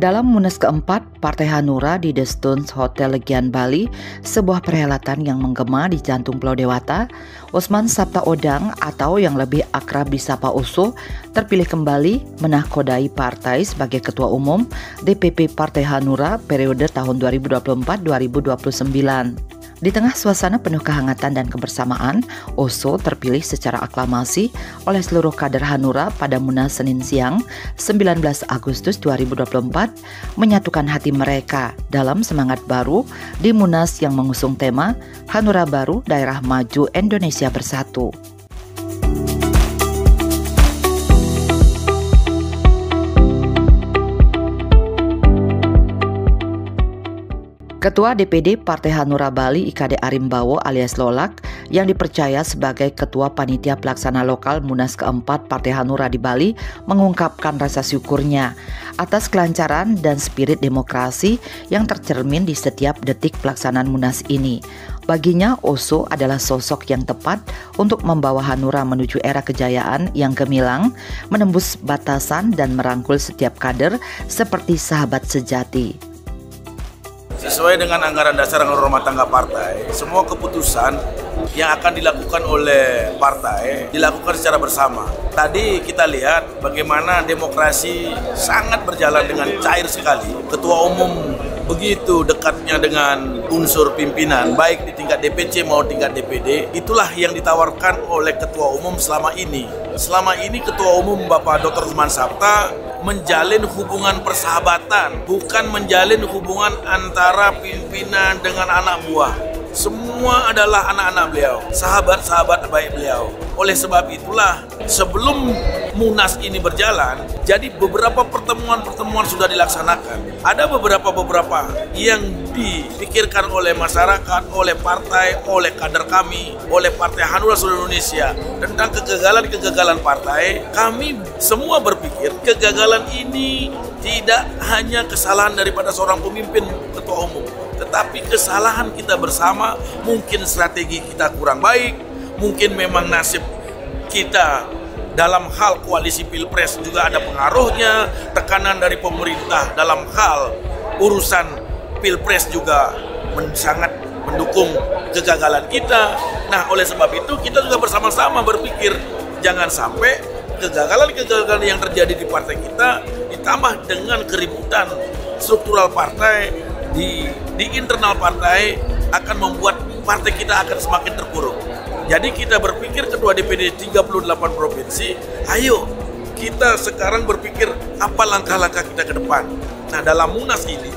Dalam Munas keempat, Partai Hanura di The Stones Hotel Legian Bali, sebuah perhelatan yang menggema di jantung Pulau Dewata, Osman Sabtaodang atau yang lebih akrab disapa Oso, terpilih kembali menahkodai partai sebagai Ketua Umum DPP Partai Hanura periode tahun 2024-2029. Di tengah suasana penuh kehangatan dan kebersamaan, Oso terpilih secara aklamasi oleh seluruh kader Hanura pada Munas Senin siang 19 Agustus 2024 menyatukan hati mereka dalam semangat baru di Munas yang mengusung tema Hanura Baru Daerah Maju Indonesia Bersatu. Ketua DPD Partai Hanura Bali IKD Arimbawo alias Lolak yang dipercaya sebagai Ketua Panitia Pelaksana Lokal Munas keempat Partai Hanura di Bali mengungkapkan rasa syukurnya atas kelancaran dan spirit demokrasi yang tercermin di setiap detik pelaksanaan Munas ini. Baginya, Oso adalah sosok yang tepat untuk membawa Hanura menuju era kejayaan yang gemilang, menembus batasan dan merangkul setiap kader seperti sahabat sejati. Sesuai dengan anggaran dasar anggaran rumah tangga partai, semua keputusan yang akan dilakukan oleh partai dilakukan secara bersama. Tadi kita lihat bagaimana demokrasi sangat berjalan dengan cair sekali. Ketua umum begitu dekatnya dengan unsur pimpinan, baik di tingkat DPC maupun tingkat DPD. Itulah yang ditawarkan oleh Ketua Umum selama ini. Selama ini Ketua Umum Bapak Dr. Osman Sabta menjalin hubungan persahabatan, bukan menjalin hubungan antara pimpinan dengan anak buah. Semua adalah anak-anak beliau, sahabat-sahabat baik beliau. Oleh sebab itulah, sebelum Munas ini berjalan, jadi beberapa pertemuan-pertemuan sudah dilaksanakan. Ada beberapa yang dipikirkan oleh masyarakat, oleh partai, oleh kader kami, oleh Partai Hanura seluruh Indonesia. Tentang kegagalan-kegagalan partai, kami semua berpikir kegagalan ini tidak hanya kesalahan daripada seorang pemimpin ketua umum, tetapi kesalahan kita bersama. Mungkin strategi kita kurang baik, mungkin memang nasib kita dalam hal koalisi pilpres juga ada pengaruhnya, tekanan dari pemerintah dalam hal urusan pilpres juga sangat mendukung kegagalan kita. Nah, oleh sebab itu kita juga bersama-sama berpikir jangan sampai kegagalan-kegagalan yang terjadi di partai kita ditambah dengan keributan struktural partai di internal partai akan membuat partai kita akan semakin terpuruk. Jadi kita berpikir ketua DPD 38 provinsi, ayo kita sekarang berpikir apa langkah-langkah kita ke depan. Nah, dalam Munas ini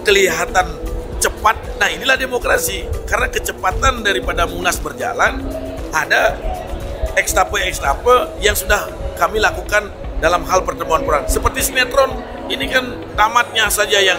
kelihatan cepat. Nah, inilah demokrasi. Karena kecepatan daripada Munas berjalan, ada ekstape yang sudah kami lakukan dalam hal pertemuan perang. Seperti sinetron, ini kan tamatnya saja yang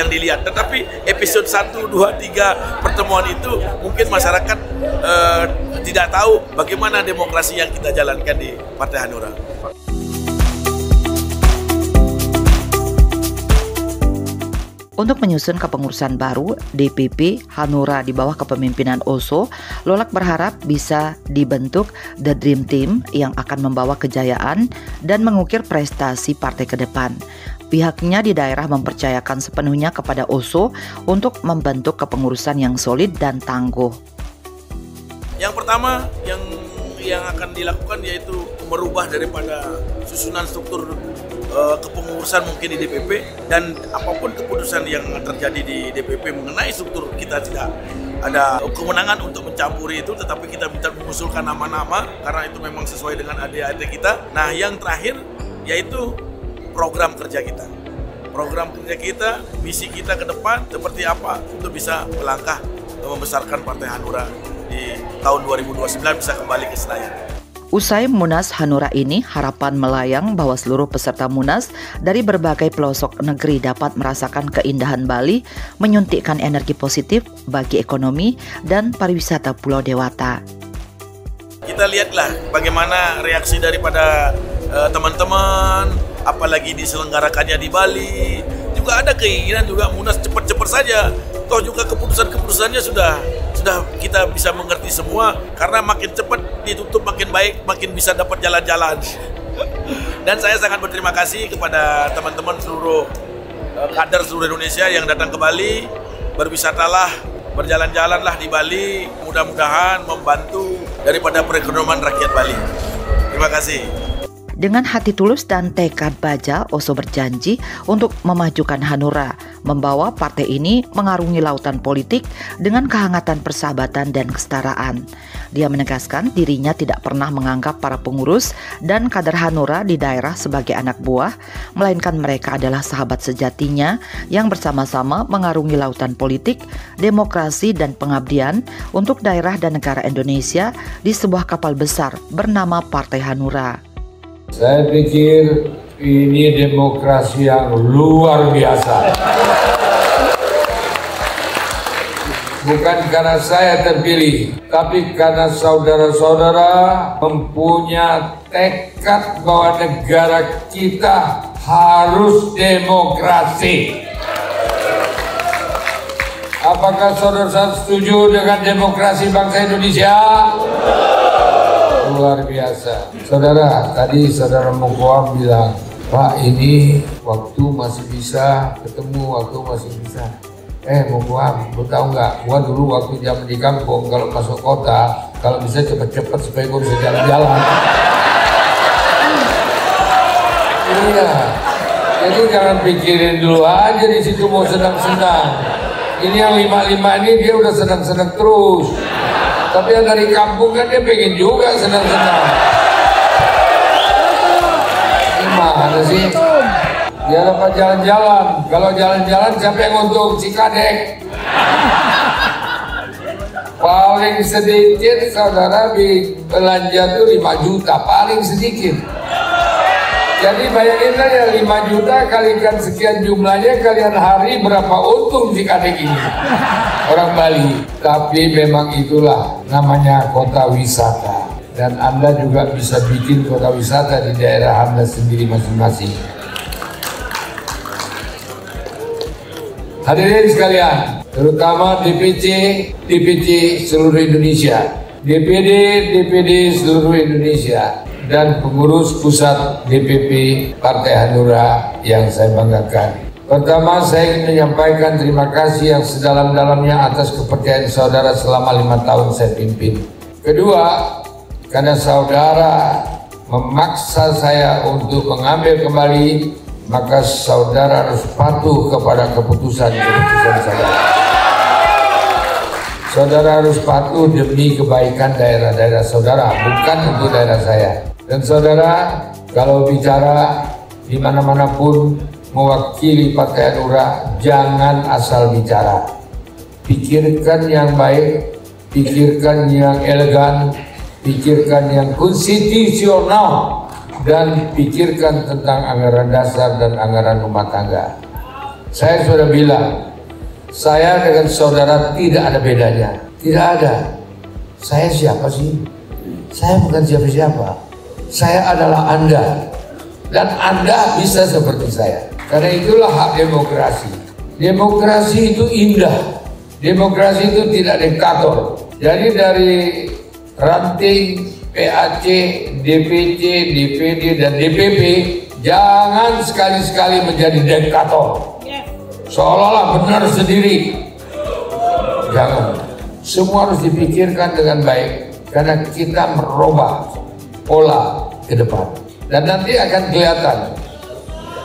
dilihat, tetapi episode 1, 2, 3 pertemuan itu mungkin masyarakat tidak tahu bagaimana demokrasi yang kita jalankan di Partai Hanura. Untuk menyusun kepengurusan baru DPP Hanura di bawah kepemimpinan Oso, Lolak berharap bisa dibentuk The Dream Team yang akan membawa kejayaan dan mengukir prestasi partai ke depan. Pihaknya di daerah mempercayakan sepenuhnya kepada Oso untuk membentuk kepengurusan yang solid dan tangguh. Yang pertama yang akan dilakukan yaitu merubah daripada susunan struktur kepengurusan mungkin di DPP, dan apapun keputusan yang terjadi di DPP mengenai struktur, kita tidak ada kewenangan untuk mencampuri itu, tetapi kita bisa mengusulkan nama-nama karena itu memang sesuai dengan adik-adik kita. Nah, yang terakhir yaitu program kerja kita. Program kerja kita, misi kita ke depan seperti apa untuk bisa melangkah membesarkan Partai Hanura di tahun 2029 bisa kembali ke Senayan. Usai Munas Hanura ini, harapan melayang bahwa seluruh peserta Munas dari berbagai pelosok negeri dapat merasakan keindahan Bali, menyuntikkan energi positif bagi ekonomi dan pariwisata Pulau Dewata. Kita lihatlah bagaimana reaksi daripada teman-teman, apalagi diselenggarakannya di Bali. Juga ada keinginan juga Munas cepat-cepat saja. Toh juga keputusan-keputusannya sudah kita bisa mengerti semua, karena makin cepat ditutup makin baik, makin bisa dapat jalan-jalan. Dan saya sangat berterima kasih kepada teman-teman seluruh kader seluruh Indonesia yang datang ke Bali. Berwisatalah, berjalan-jalanlah di Bali, mudah-mudahan membantu daripada perekonomian rakyat Bali. Terima kasih. Dengan hati tulus dan tekad baja, Oso berjanji untuk memajukan Hanura, membawa partai ini mengarungi lautan politik dengan kehangatan persahabatan dan kesetaraan. Dia menegaskan dirinya tidak pernah menganggap para pengurus dan kader Hanura di daerah sebagai anak buah, melainkan mereka adalah sahabat sejatinya yang bersama-sama mengarungi lautan politik, demokrasi dan pengabdian untuk daerah dan negara Indonesia di sebuah kapal besar bernama Partai Hanura. Saya pikir ini demokrasi yang luar biasa. Bukan karena saya terpilih, tapi karena saudara-saudara mempunyai tekad bahwa negara kita harus demokrasi. Apakah saudara setuju dengan demokrasi bangsa Indonesia? Luar biasa. Saudara, tadi saudara Mungkuam bilang, Pak, ini waktu masih bisa ketemu, waktu masih bisa. Mungkuam, lu tahu nggak? Gua dulu waktu zaman di kampung, kalau masuk kota, kalau bisa cepet-cepet supaya gua bisa jalan-jalan. Iya. Jadi jangan pikirin dulu aja di situ mau senang-senang. Ini yang 55 ini dia udah senang-senang terus. Tapi yang dari kampung kan dia pengen juga senang-senang. Gimana sih? Dia dapat jalan-jalan. Kalau jalan-jalan siapa yang untung? Si Kadek. Paling sedikit saudara belanja tuh 5 juta. Paling sedikit. Jadi bayangin aja 5 juta kalikan sekian jumlahnya, kalian hari berapa untung si Kadek ini. Orang Bali. Tapi memang itulah namanya kota wisata. Dan Anda juga bisa bikin kota wisata di daerah Anda sendiri masing-masing. Hadirin sekalian, terutama DPC seluruh Indonesia, DPD seluruh Indonesia, dan pengurus pusat DPP Partai Hanura yang saya banggakan. Pertama, saya ingin menyampaikan terima kasih yang sedalam-dalamnya atas kepercayaan saudara selama 5 tahun saya pimpin. Kedua, karena saudara memaksa saya untuk mengambil kembali, maka saudara harus patuh kepada keputusan saudara. Saudara harus patuh demi kebaikan daerah-daerah saudara, bukan untuk daerah saya. Dan saudara, kalau bicara di mana-mana pun mewakili Partai Hanura, jangan asal bicara. Pikirkan yang baik, pikirkan yang elegan, pikirkan yang konstitusional, dan pikirkan tentang anggaran dasar dan anggaran rumah tangga. Saya sudah bilang, saya dengan saudara tidak ada bedanya. Tidak ada. Saya siapa sih? Saya bukan siapa-siapa. Saya adalah Anda. Dan Anda bisa seperti saya. Karena itulah hak demokrasi. Demokrasi itu indah. Demokrasi itu tidak diktator. Jadi dari ranting PAC, DPC, DPD, dan DPP, jangan sekali-sekali menjadi diktator. Seolah-olah benar sendiri. Jangan. Semua harus dipikirkan dengan baik. Karena kita merubah pola ke depan. Dan nanti akan kelihatan.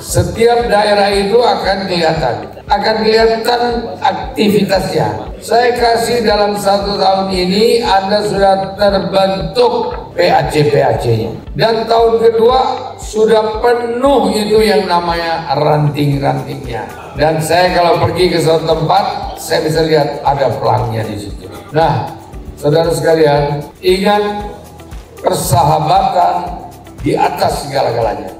Setiap daerah itu akan kelihatan aktivitasnya. Saya kasih dalam 1 tahun ini Anda sudah terbentuk PAC-nya. Dan tahun kedua sudah penuh itu yang namanya ranting-rantingnya. Dan saya kalau pergi ke suatu tempat, saya bisa lihat ada pelangnya di situ. Nah, saudara sekalian, ingat persahabatan di atas segala-galanya.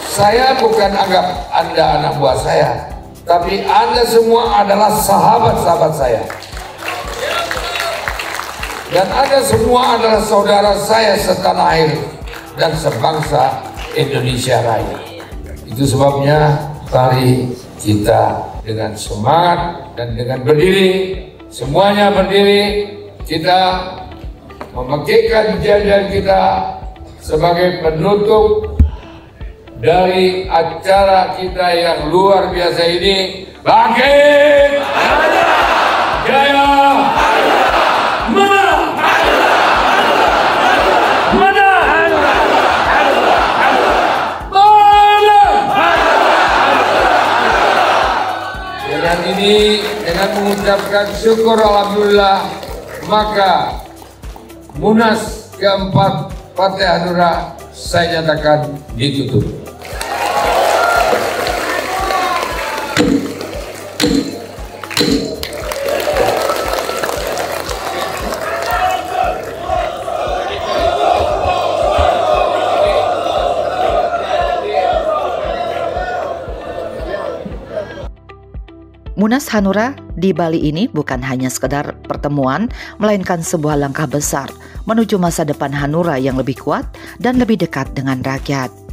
Saya bukan anggap Anda anak buah saya, tapi Anda semua adalah sahabat-sahabat saya. Dan Anda semua adalah saudara saya setanah air dan sebangsa Indonesia Raya. Itu sebabnya mari kita dengan semangat dan dengan berdiri, semuanya berdiri, kita memakaikan janjian kita sebagai penutup dari acara kita yang luar biasa ini. Bangkit! Jaya! Menang! Menang! Dengan ini, dengan mengucapkan syukur alhamdulillah, maka Munas keempat Partai Hanura saya nyatakan ditutup. Munas Hanura di Bali ini bukan hanya sekedar pertemuan, melainkan sebuah langkah besar menuju masa depan Hanura yang lebih kuat dan lebih dekat dengan rakyat.